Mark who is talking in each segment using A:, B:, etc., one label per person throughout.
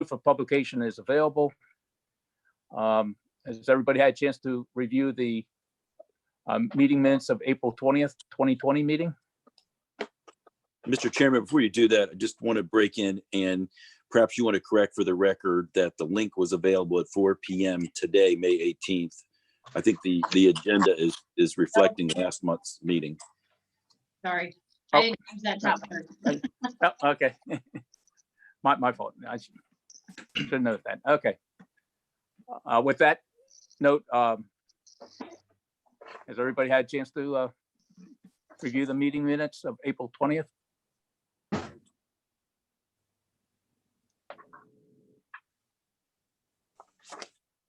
A: proof of publication is available. Has everybody had a chance to review the meeting minutes of April 20th, 2020 meeting?
B: Mr. Chairman, before you do that, I just want to break in and perhaps you want to correct for the record that the link was available at 4 p.m. today, May 18th. I think the agenda is reflecting last month's meeting.
C: Sorry, I didn't use that top part.
A: Oh, okay. My fault. I should note that. Okay. With that note, has everybody had a chance to review the meeting minutes of April 20th?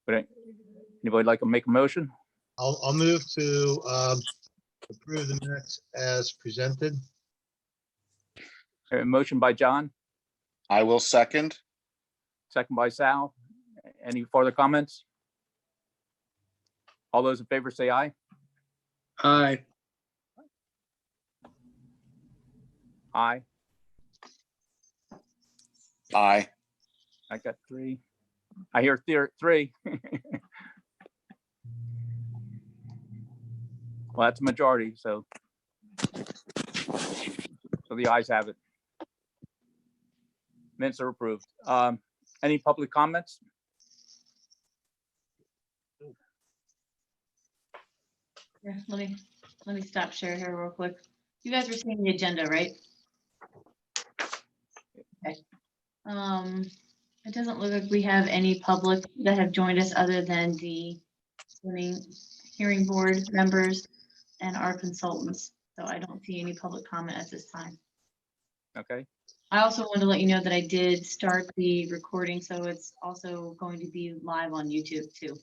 A: But anybody like to make a motion?
D: I'll move to approve the minutes as presented.
A: A motion by John,
E: I will second.
A: second by Sal. Any further comments? All those in favor say aye.
F: Aye.
A: Aye.
E: Aye.
A: I got three. I hear three. Well, that's a majority, so the ayes have it. Minutes are approved. Any public comments?
C: Yeah, let me stop share here real quick. You guys are seeing the agenda, right? Okay. It doesn't look like we have any public that have joined us other than the hearing board members and our consultants. So I don't see any public comment at this time.
A: Okay,
C: I also wanted to let you know that I did start the recording, so it's also going to be live on YouTube too.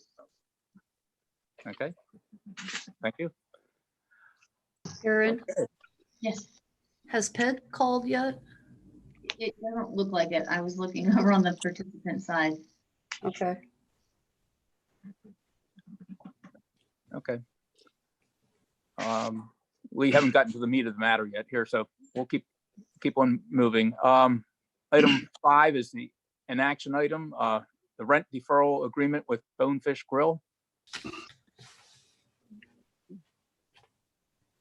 A: okay. Thank you.
G: Aaron,
C: Yes,
G: has Ped called yet?
C: it doesn't look like it. I was looking over on the participant side.
G: Okay.
A: Okay. We haven't gotten to the meat of the matter yet here, so we'll keep on moving. Item 5 is an action item, the rent deferral agreement with Bonefish Grill.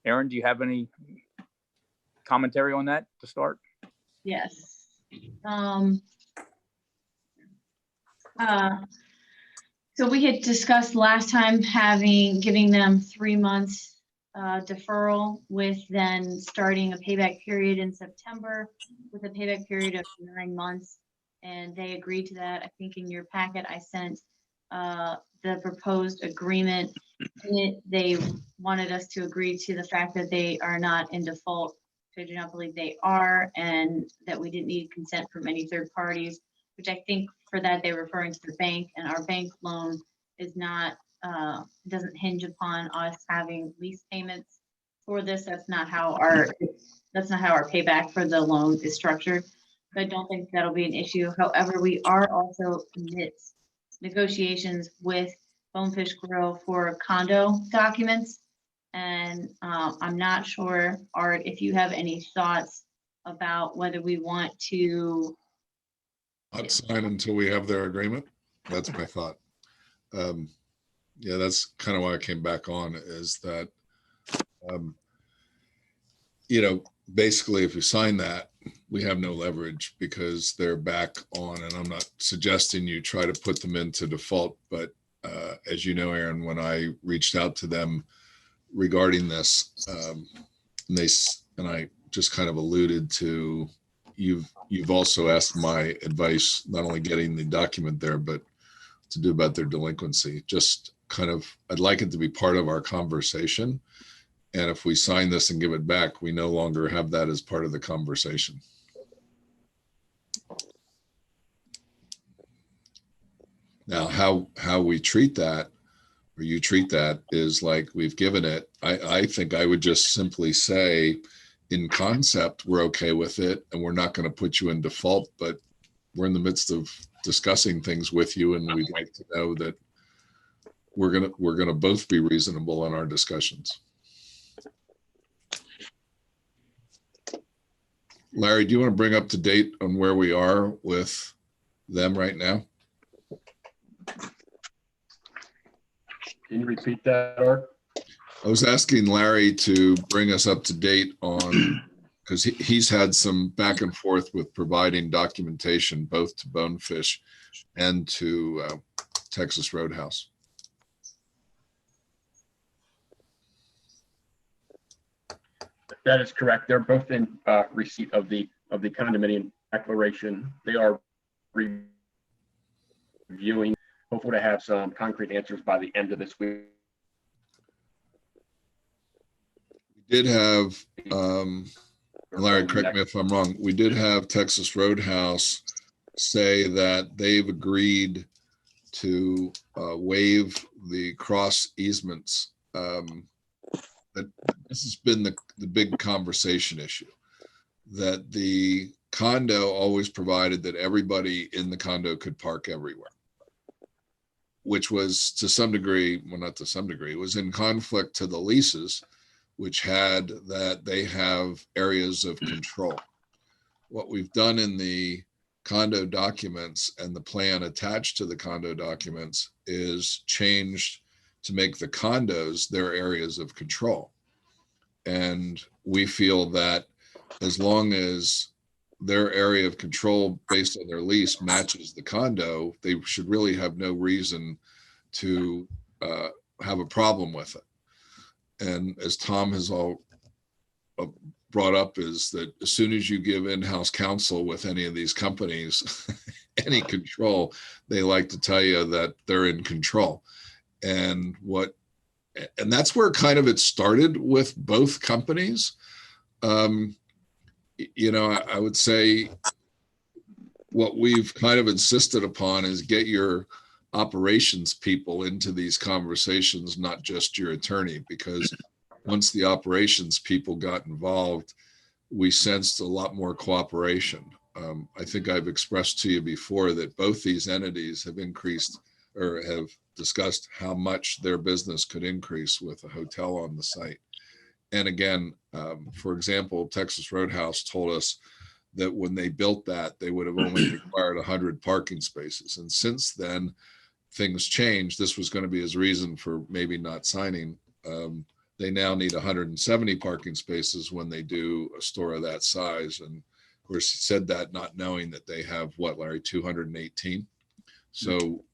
A: Aaron, do you have any commentary on that to start?
C: Yes. So we had discussed last time giving them 3 months deferral with then starting a payback period in September with a payback period of 9 months. And they agreed to that. I think in your packet, I sent the proposed agreement. In it, they wanted us to agree to the fact that they are not in default. I do not believe they are, and that we didn't need consent from any third parties, which I think for that they're referring to the bank, and our bank loan is not, doesn't hinge upon us having lease payments for this. That's not how our payback for the loan is structured. So I don't think that'll be an issue. However, we are also amidst negotiations with Bonefish Grill for condo documents. And I'm not sure, Art, if you have any thoughts about whether we want to.
H: Not sign until we have their agreement. That's my thought. Yeah, that's kind of why I came back on, is that, basically if you sign that, we have no leverage because they're back on, and I'm not suggesting you try to put them into default, but as you know, Aaron, when I reached out to them regarding this, and I just kind of alluded to, you've also asked my advice, not only getting the document there, but to do about their delinquency. Just kind of, I'd like it to be part of our conversation. And if we sign this and give it back, we no longer have that as part of the conversation. Now, how we treat that, or you treat that, is like we've given it. I think I would just simply say, in concept, we're okay with it, and we're not going to put you in default, but we're in the midst of discussing things with you, and we'd like to know that we're gonna both be reasonable in our discussions. Larry, do you want to bring up to date on where we are with them right now.
I: Can you repeat that, Art?
H: I was asking Larry to bring us up to date on, because he's had some back and forth with providing documentation both to Bonefish and to Texas Roadhouse.
I: That is correct. They're both in receipt of the condominium declaration. They are reviewing, hopefully to have some concrete answers by the end of this week.
H: We did have, Larry, correct me if I'm wrong, we did have Texas Roadhouse say that they've agreed to waive the cross easements. That this has been the big conversation issue, that the condo always provided that everybody in the condo could park everywhere, which was to some degree, well, not to some degree, it was in conflict to the leases, which had that they have areas of control. What we've done in the condo documents and the plan attached to the condo documents is changed to make the condos their areas of control. And we feel that as long as their area of control based on their lease matches the condo, they should really have no reason to have a problem with it. And as Tom has all brought up, is that as soon as you give in-house counsel with any of these companies, any control, they like to tell you that they're in control. And that's where kind of it started with both companies. You know, I would say what we've kind of insisted upon is get your operations people into these conversations, not just your attorney, because once the operations people got involved, we sensed a lot more cooperation. I think I've expressed to you before that both these entities have increased or have discussed how much their business could increase with a hotel on the site. And again, for example, Texas Roadhouse told us that when they built that, they would have only required 100 parking spaces. And since then, things changed. This was going to be his reason for maybe not signing. They now need 170 parking spaces when they do a store of that size. And of course, he said that not knowing that they have what, Larry, 218. So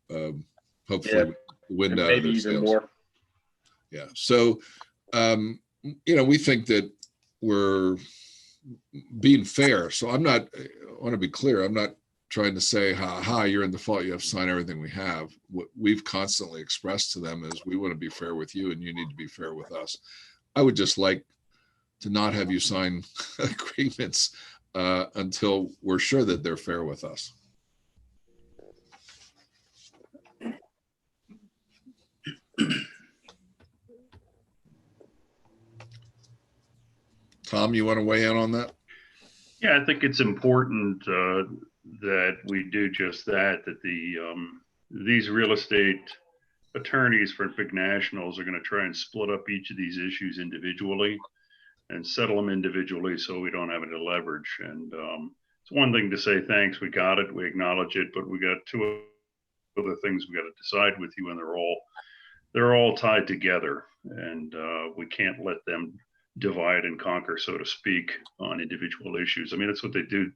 H: hopefully the wind out of
I: Maybe
H: their
I: even
H: sails.
I: more.
H: Yeah. So, you know, we think that we're being fair. So I want to be clear. I'm not trying to say, ha, you're in default, you have to sign everything we have. What we've constantly expressed to them is we want to be fair with you and you need to be fair with us. I would just like to not have you sign agreements until we're sure that they're fair with us. Tom, you want to weigh in on that?
J: Yeah, I think it's important that we do just that, that these real estate attorneys for big nationals are going to try and split up each of these issues individually and settle them individually so we don't have any leverage. And it's one thing to say, thanks, we got it, we acknowledge it, but we got two other things we got to decide with you, and they're all tied together, and we can't let them divide and conquer, so to speak, on individual issues. I mean, that's what they do,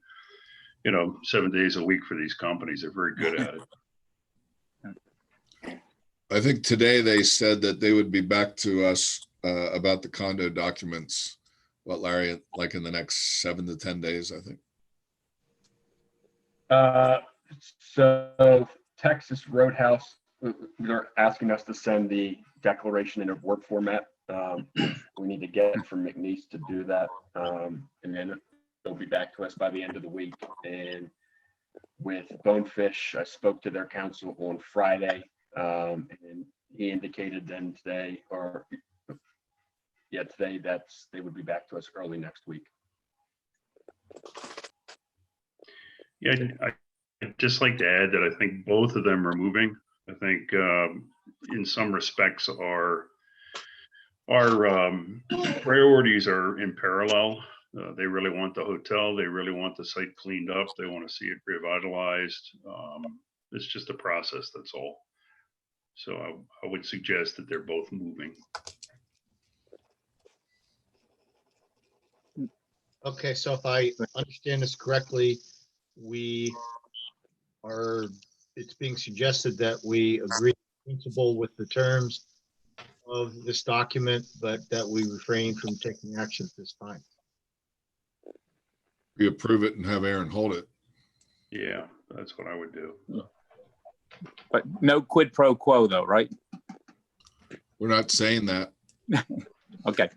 J: you know, 7 days a week for these companies. They're very good at it.
H: I think today they said that they would be back to us about the condo documents. What, Larry, like in the next 7 to 10 days, I think.
I: So Texas Roadhouse, they're asking us to send the declaration in a Word format. We need to get it from McNeese to do that. And then they'll be back to us by the end of the week. And with Bonefish, I spoke to their counsel on Friday, and he indicated then today, today, they would be back to us early next week.
J: Yeah, I'd just like to add that I think both of them are moving. I think in some respects our priorities are in parallel. They really want the hotel. They really want the site cleaned up. They want to see it revitalized. It's just a process, that's all. So I would suggest that they're both moving.
D: Okay, so if I understand this correctly, it's being suggested that we agree in principle with the terms of this document, but that we refrain from taking action at this time.
H: We approve it and have Aaron hold it.
J: Yeah, that's what I would do.
A: But no quid pro quo though, right?
H: We're not saying that.
A: Okay,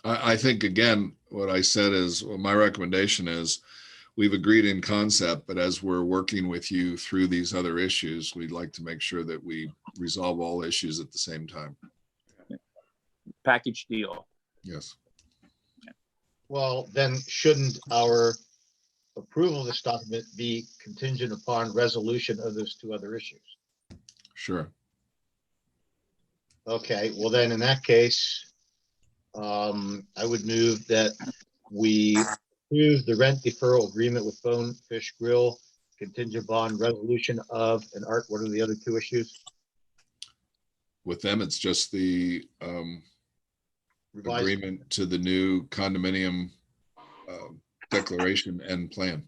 H: I think, again, what I said is, well, my recommendation is we've agreed in concept, but as we're working with you through these other issues, we'd like to make sure that we resolve all issues at the same time.
A: package deal.
H: Yes.
D: Well, then shouldn't our approval of this document be contingent upon resolution of those two other issues?
H: Sure.
D: Okay, well then in that case, I would move that we approve the rent deferral agreement with Bonefish Grill contingent upon resolution of, and Art, what are the other two issues?
H: With them, it's just the
D: Revised.
H: agreement to the new condominium declaration and plan,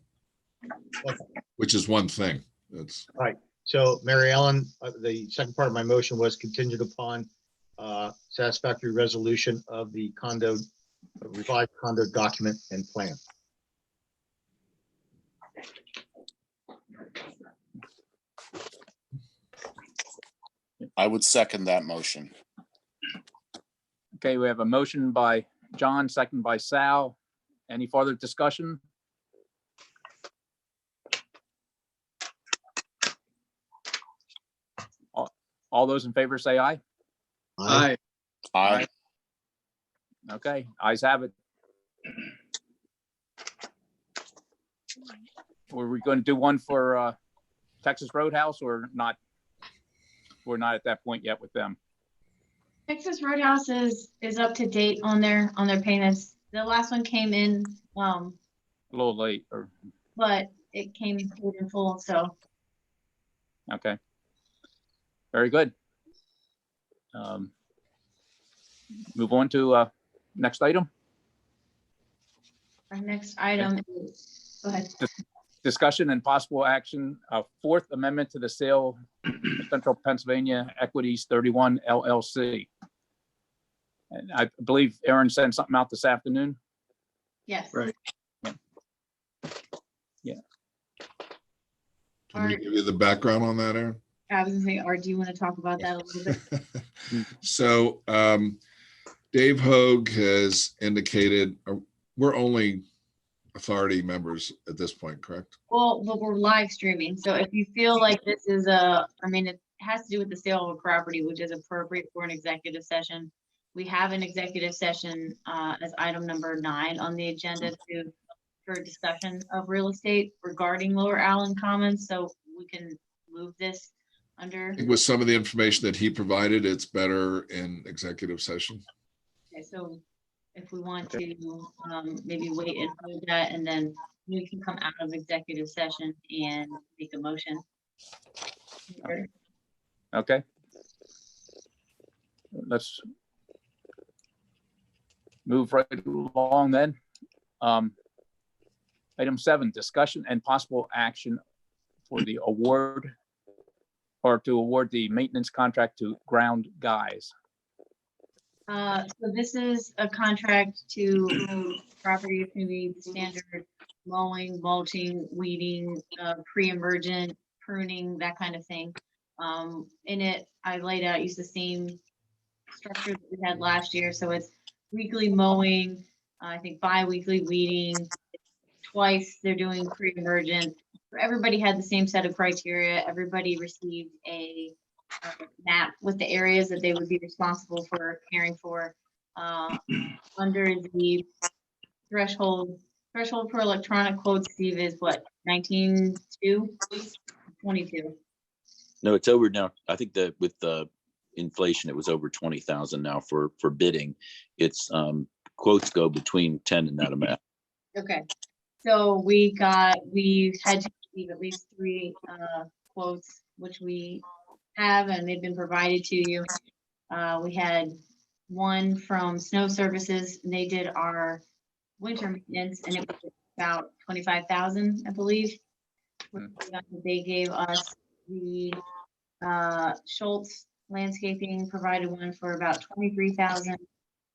H: which is one thing. It's
D: So Mary Ellen, the second part of my motion was contingent upon satisfactory resolution of the revised condo document and plan.
E: I would second that motion.
A: Okay, we have a motion by John, second by Sal. Any further discussion? All those in favor say aye.
F: Aye.
E: Aye.
A: Okay, ayes have it. Were we going to do one for Texas Roadhouse or not? We're not at that point yet with them.
C: Texas Roadhouse is up to date on their payments. The last one came in,
A: A little late, or,
C: but it came paid in full, so.
A: okay. Very good. Move on to next item.
C: Our next item is, go ahead.
A: Discussion and possible action, Fourth Amendment to the sale of Central Pennsylvania Equities 31 LLC. And I believe Aaron sent something out this afternoon.
C: Yes.
F: Right.
H: Can we give you the background on that, Aaron?
C: I was gonna say, Art, do you want to talk about that a little bit?
H: So Dave Hogue has indicated, we're only authority members at this point, correct?
C: Well, but we're live streaming, so if you feel like this is it has to do with the sale of a property, which is appropriate for an executive session. We have an executive session as item number 9 on the agenda for discussion of real estate regarding Lower Allen Commons, so we can move this under.
H: I think with some of the information that he provided, it's better in executive session.
C: Okay, so if we want to maybe wait and hold that, and then we can come out of executive session and make a motion.
A: Okay. Let's move right along then. Item 7, discussion and possible action for the award or to award the maintenance contract to Ground Guys.
C: So this is a contract to move property to be standard mowing, mulching, weeding, pre-emergent pruning, that kind of thing. In it, I laid out, use the same structure that we had last year. So it's weekly mowing, I think bi-weekly weeding. Twice they're doing pre-emergent. Everybody had the same set of criteria. Everybody received a map with the areas that they would be responsible for caring for. Under the threshold for electronic quotes, Steve, is what, 19.2, 22?
B: No, it's over now. I think that with inflation, it was over 20,000 now for bidding. It's quotes go between 10 and that amount.
C: Okay, so we had to receive at least 3 quotes, which we have, and they've been provided to you. We had one from Snow Services, and they did our winter maintenance, and it was about 25,000, I believe. They gave us the Schultz Landscaping provided one for about 23,000.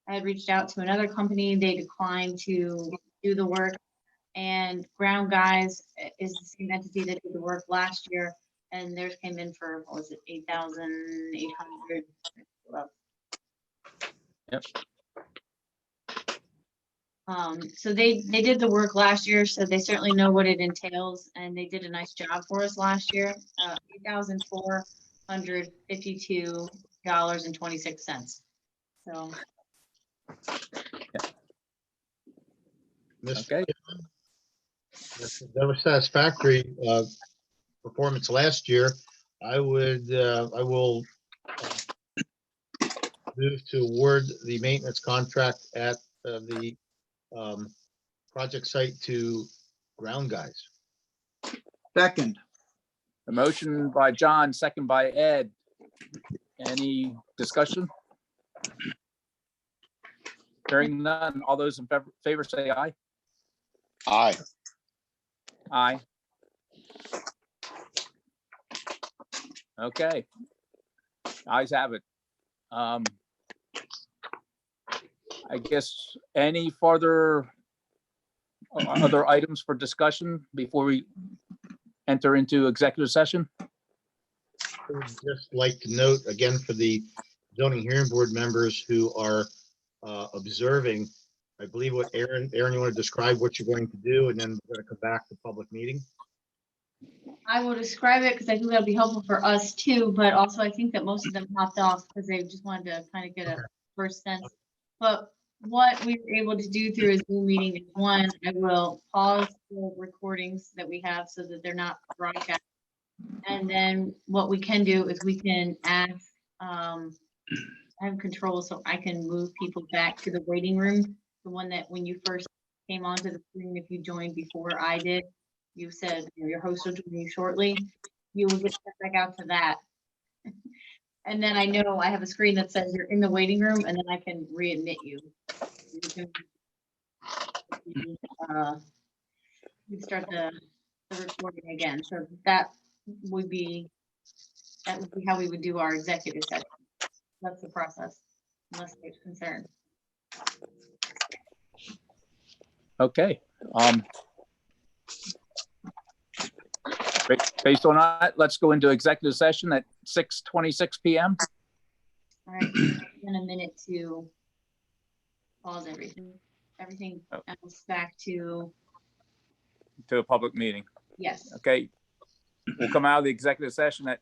C: I had reached out to another company, they declined to do the work. And Ground Guys is the same entity that did the work last year, and theirs came in for, what was it, 8,800?
A: Yep.
C: So they did the work last year, so they certainly know what it entails, and they did a nice job for us last year. $8,452.26. So.
D: Mr.
A: Okay.
D: That was satisfactory performance last year. I will move to award the maintenance contract at the project site to Ground Guys.
F: Second.
A: A motion by John, second by Ed. Any discussion? Hearing none, all those in favor say aye.
E: Aye.
A: Aye. Okay. Ayes have it. I guess any further other items for discussion before we enter into executive session?
D: I would just like to note again for the zoning hearing board members who are observing, I believe what Aaron, you want to describe what you're going to do, and then we're going to come back to public meeting.
C: I will describe it because I think that'll be helpful for us too, but also I think that most of them hopped off because they just wanted to kind of get a first sense. But what we were able to do through a Zoom meeting is, one, I will pause the recordings that we have so that they're not broadcast. And then what we can do is we can ask, I have control, so I can move people back to the waiting room. The one that when you first came onto the screen, if you joined before I did, you said your host will join you shortly. You will get sent back out to that. And then I know I have a screen that says you're in the waiting room, and then I can readmit you. You can start the recording again. So that would be how we would do our executive session. That's the process, unless there's concern.
A: Okay. Based on that, let's go into executive session at 6:26 p.m.
C: All right, in a minute to pause everything. Everything else back to,
A: to a public meeting.
C: yes.
A: Okay. We'll come out of the executive session at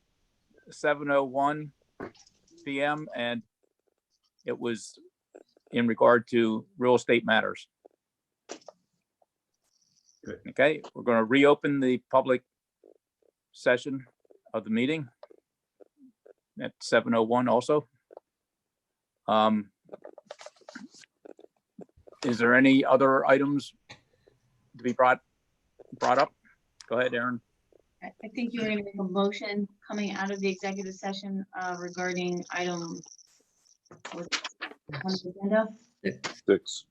A: 7:01 p.m. and it was in regard to real estate matters.
H: Good.
A: Okay, we're going to reopen the public session of the meeting at 7:01 also. Is there any other items to be brought up? Go ahead, Aaron.
C: I think you were going to make a motion coming out of the executive session regarding item on the agenda.
B: 6.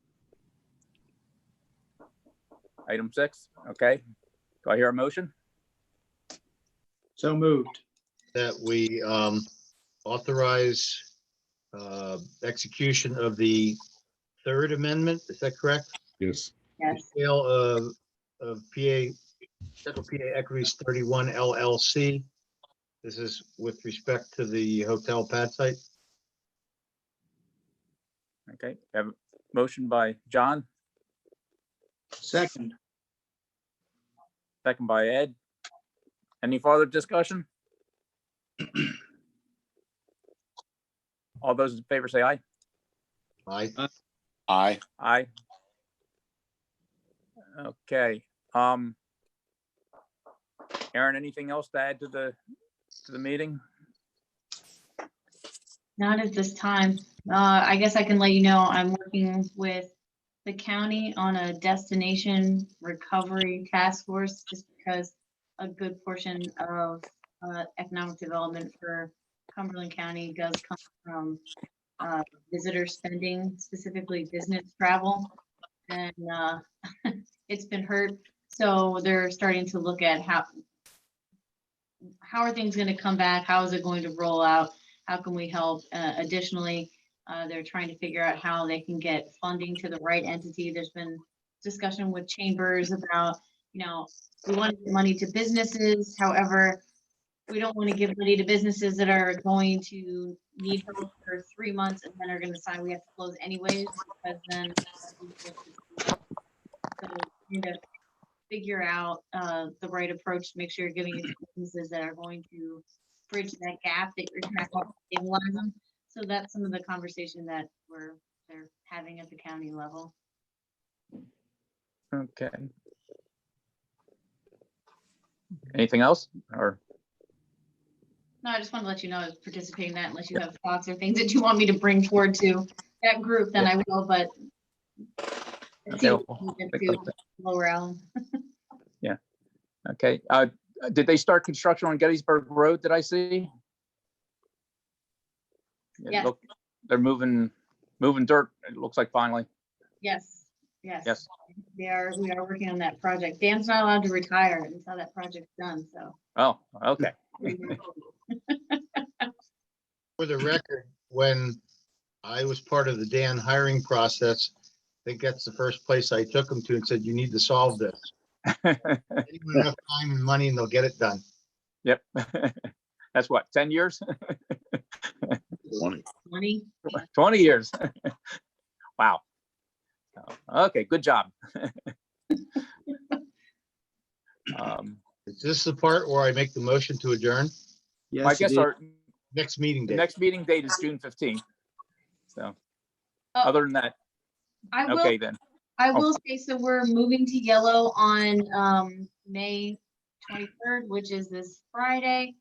A: Item 6. Okay. Do I hear a motion?
F: So moved.
D: That we authorize execution of the third amendment. Is that correct?
H: Yes.
C: Yes.
D: Sale of Central PA Equities 31 LLC. This is with respect to the hotel pad site.
A: Okay. Have a motion by John,
F: Second.
A: second by Ed. Any further discussion? All those in favor say aye.
D: Aye.
E: Aye.
A: Aye. Okay. Aaron, anything else to add to the meeting?
C: Not at this time. I guess I can let you know, I'm working with the county on a destination recovery task force, just because a good portion of economic development for Cumberland County does come from visitor spending, specifically business travel. And it's been hurt. So they're starting to look at how are things going to come back? How is it going to roll out? How can we help? Additionally, they're trying to figure out how they can get funding to the right entity. There's been discussion with chambers about, we want to give money to businesses. However, we don't want to give money to businesses that are going to need help for 3 months and then are going to decide we have to close anyways, because then so figure out the right approach to make sure you're giving it to businesses that are going to bridge that gap that you're trying to stabilize them. So that's some of the conversation that they're having at the county level.
A: Okay. Anything else or?
C: No, I just want to let you know I was participating in that. Unless you have thoughts or things that you want me to bring forward to that group, then I will, but it
A: Okay,
C: seems
A: well,
C: to Lower Allen.
A: yeah. Okay. Did they start construction on Gettysburg Road? Did I see? Yeah,
C: Yes.
A: look, they're moving dirt. It looks like finally.
C: Yes.
A: Yes.
C: We are working on that project. Dan's not allowed to retire until that project's done, so.
A: Oh, okay.
D: For the record, when I was part of the Dan hiring process, I think that's the first place I took them to and said, you need to solve this. Anyone enough time and money and they'll get it done.
A: Yep. That's what, 10 years?
B: 20.
A: 20 years. Wow. Okay, good job.
D: Is this the part where I make the motion to adjourn?
F: Yes,
A: I guess
F: it is.
A: our
D: Next meeting
A: the
D: date.
A: next meeting date is June 15th. So
C: Oh,
A: other than that,
C: I will
A: okay then.
C: I will say, so we're moving to yellow on May 23rd, which is this Friday.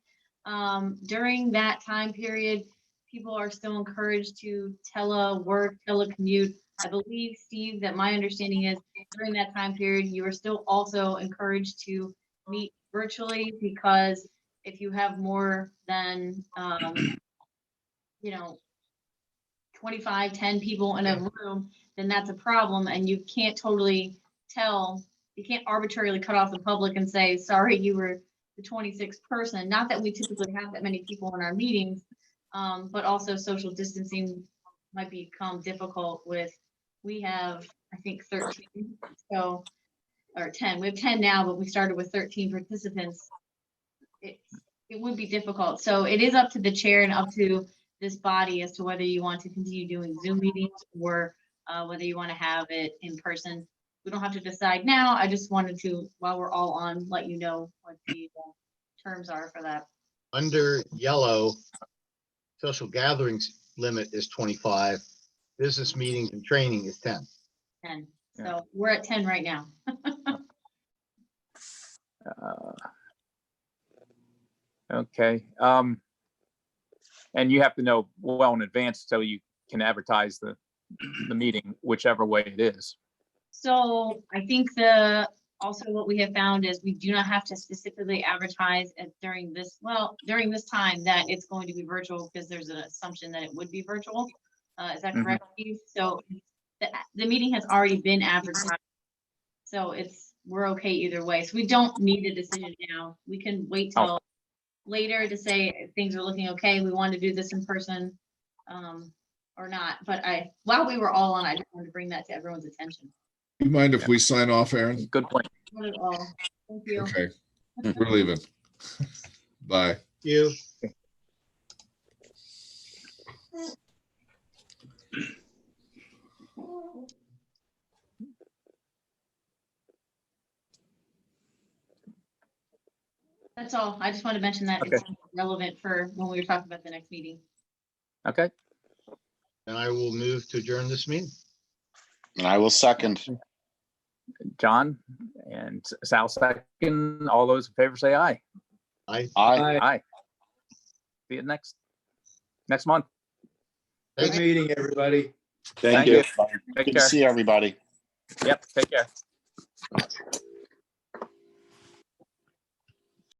C: During that time period, people are still encouraged to telework, telecommute. I believe, Steve, that my understanding is during that time period, you are still also encouraged to meet virtually, because if you have more than 25, 10 people in a room, then that's a problem, and you can't you can't arbitrarily cut off the public and say, sorry, you were the 26th person. Not that we typically have that many people in our meetings, but also social distancing might become difficult we have, I think, 13, or 10. We have 10 now, but we started with 13 participants. It would be difficult. So it is up to the chair and up to this body as to whether you want to continue doing Zoom meetings or whether you want to have it in person. We don't have to decide now. I just wanted to, while we're all on, let you know what the terms are for that.
D: Under yellow, social gatherings limit is 25. Business meetings and training is 10.
C: 10.
A: Yeah.
C: So we're at 10 right now.
A: Okay. And you have to know well in advance so you can advertise the meeting, whichever way it is.
C: So I think also what we have found is we do not have to specifically advertise during this time that it's going to be virtual, because there's an assumption that it would be virtual. Is that
A: Mhm.
C: correct, Steve? So the meeting has already been advertised. So we're okay either way. So we don't need a decision now. We can wait till later to say if things are looking okay, we want to do this in person or not. But while we were all on, I just wanted to bring that to everyone's attention.
H: You mind if we sign off, Aaron?
A: Good point.
C: Not at all. Thank you.
H: Okay, we're leaving. Bye.
D: You.
C: That's all. I just wanted to mention that it's relevant for when we were talking about the next meeting.
A: Okay.
D: And I will move to adjourn this meeting.
E: And I will second.
A: John and Sal second. All those in favor say aye.
D: Aye.
E: Aye.
A: Aye. See you next month.
F: Good meeting, everybody.
B: Thank you.
A: Take
E: Good to
A: care.
E: see everybody.
A: Yep, take care.